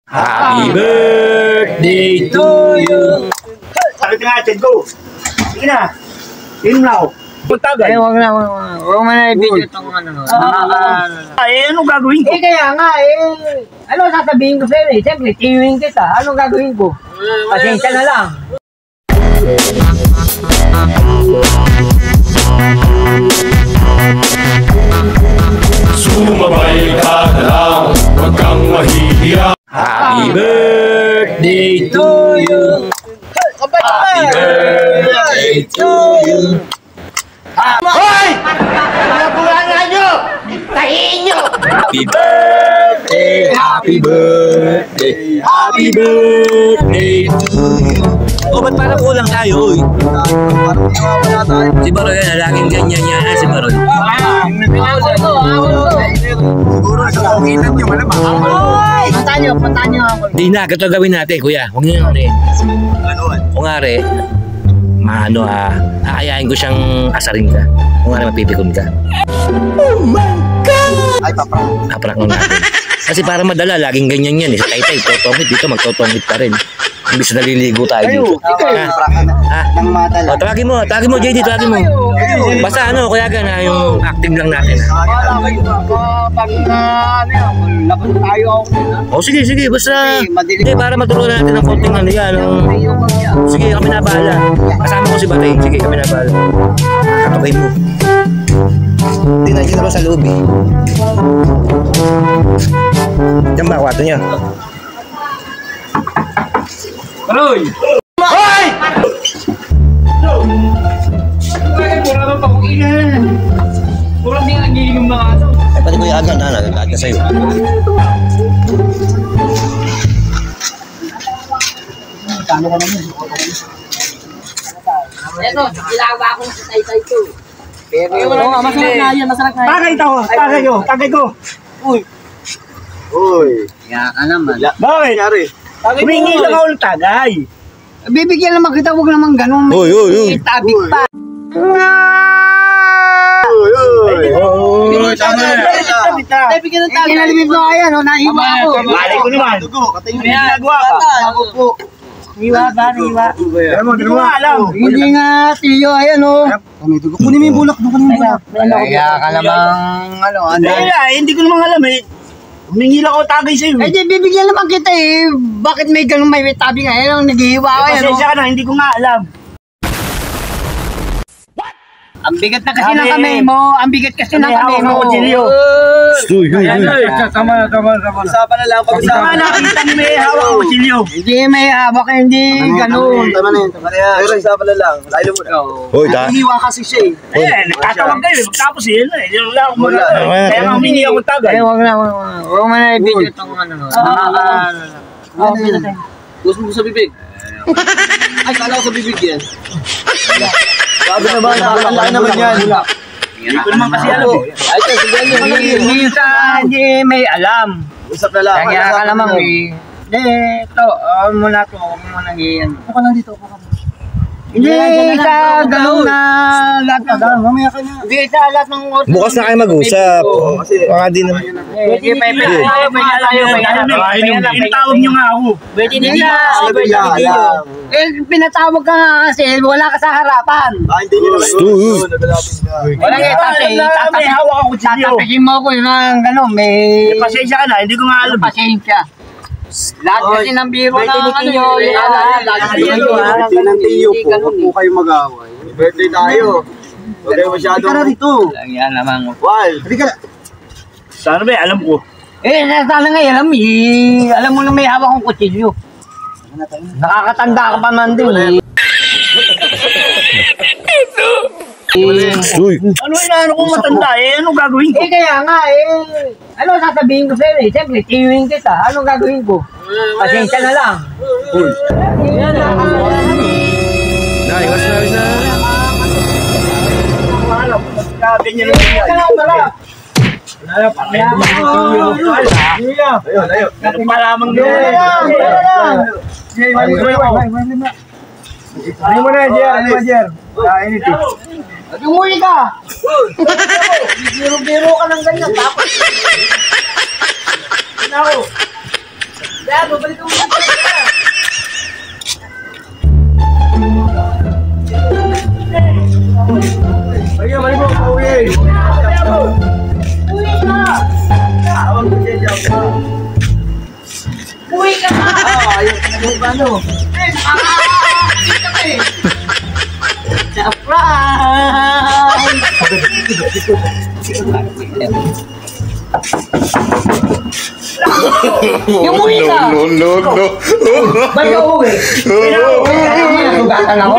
Happy birthday to you. Sabi ka nga, Ted, go. Sige na. Inom na ako. Ay, wag na. Huwag mo na i-video itong ano. Anong gagawin ko? Kaya nga ano sasabihin ko sa'yo Siyempre, tiwing kita. Anong gagawin ko? Pasensya na lang. Sumabay ka na lang, huwag kang mahihiya. Happy birthday to you. Happy birthday to you. Hoy! Nabulangan nyo! Tahiin nyo! Happy birthday, happy birthday, happy birthday to you. Oh, ba't parang kulang tayo, uy? Si Baroy yan, laging ganyan yan. Si Baroy. Siguro sa kakitan nyo, malamang. Punta nyo ako. Hindi na, ito gawin natin, kuya. Huwag nyo yung rin. Kung nga rin, aayain ko siyang asarin ka. Kung nga rin, mapipikon ka. Oh my God! Ay, paprank. Paprank lang natin. Kasi para madala, laging ganyan yan. Sa Taytay, totongit. Dito, magtotongit pa rin. Imbis na naliligo tayo dito. Nang madala. O, tawagin mo, JD, tawagin mo. Basta kuya gana, yung acting lang natin. Labas tayo ako. O, sige, basta. Hindi, para maturuan natin ng konting ano yan. Sige, kami na bahala. Kasama ko si Batay. Sige, kami na bahala. Katugay mo. Hindi na dito sa loob eh. Diyan ba, kwarto niya? Baroy! Hoy! Kurang din ang giling yung mga aso. Ay, pati ko yung agad, nagagad ka sa'yo. Kano ka naman? Ito, ilawa akong sa Taytay ko. Oo nga, masarap na yan, Tagay ko. Uy. Kaya ka naman. Bakit? Humingi lang ako ng tagay. Bibigyan naman kita, huwag naman ganun. Uy. Itabig pa. Bibigyan ng tagay. Kinalimit mo kaya, no? Naiwa ako. Malay ko naman. Ginagawa ka. Ako po. Niwa ba? Hindi ko alam. Hindi nga, Tiyo, ayan, no? Kunin mo yung bulak. Kaya ka namang, Hindi ko naman alam eh. Humingi lang ako tagay sa'yo. Eh, di, bibigyan naman kita eh. Bakit may ganun may tabi nga? Ayan, naghihiwa ka yan, no? Pasensya ka na, hindi ko nga alam. Ang bigat na kasi ng kamay mo. Ang bigat kasi ng kamay mo. Tama. Usapan na lang. Tama na, kita mo may hawak ko kutsilyo. Hindi may hawak, hindi ganun. Tama na yan. Pero usapan na lang. Layo mo na. Hoy, Hiniwa kasi siya eh. Nagtatawag kayo. Tapos yun eh. Yun lang ako muna. Kaya humingi ako tagay. Ay, wag na. Huwag mo na i-video itong ano. Gusto mo sa bibig? Ay, kala ko sa bibig yan. Sabi na ba, nakakalain naman yan. Hindi ko naman kasi alam eh. Ay, kasi yan. Hindi may alam. Usap na lang. Kaya ka naman eh. Hindi, ito. Muna ito. Huwag mo nang iyan. Ako lang dito. Hindi sa ganun na lahat na. Mamaya ka na. Hindi sa lahat ng order. bukas na kayo mag-usap. Baka di naman. Hindi, may Pinatawag niyo nga ako. pwede na. Pinatawag ka nga kasi wala ka sa harapan. Hindi niyo naman. Wala ka May hawak ako kutsilyo. tatapikin mo ko yung gano'n, may Pasensya ka na, hindi ko nga alam. pasensya. Lahat kasi ng biro na ano yun. Birthday ng Tiyo po, huwag po kayo mag-away. Birthday tayo. Huwag kayo masyado. Halika na rito. Yan naman. Wal. Halika na. Sana ba alam ko? Sana nga alam alam mo na may hawak kong kutsilyo. Nakakatanda ka pa man din Ano inaano kong matanda eh? Anong gagawin ko? kaya nga ano sasabihin ko sa'yo siyempre, tiwing kita. Anong gagawin ko? Pasensya na lang. Iwas na. Ganyan lang yan. Layo. Ganun malamang yun. Ano mo na, Jer? Kainit eh. Umuwi ka! Biro-biro ka ng ganyan. Tapos, Ako. Dad, babalik ka muna. Ayun, mali mo, pauwi. Uwi ka na! Ayun, ano? Yung uwi ka! no. Ba't ka uwi? Sugatan ako?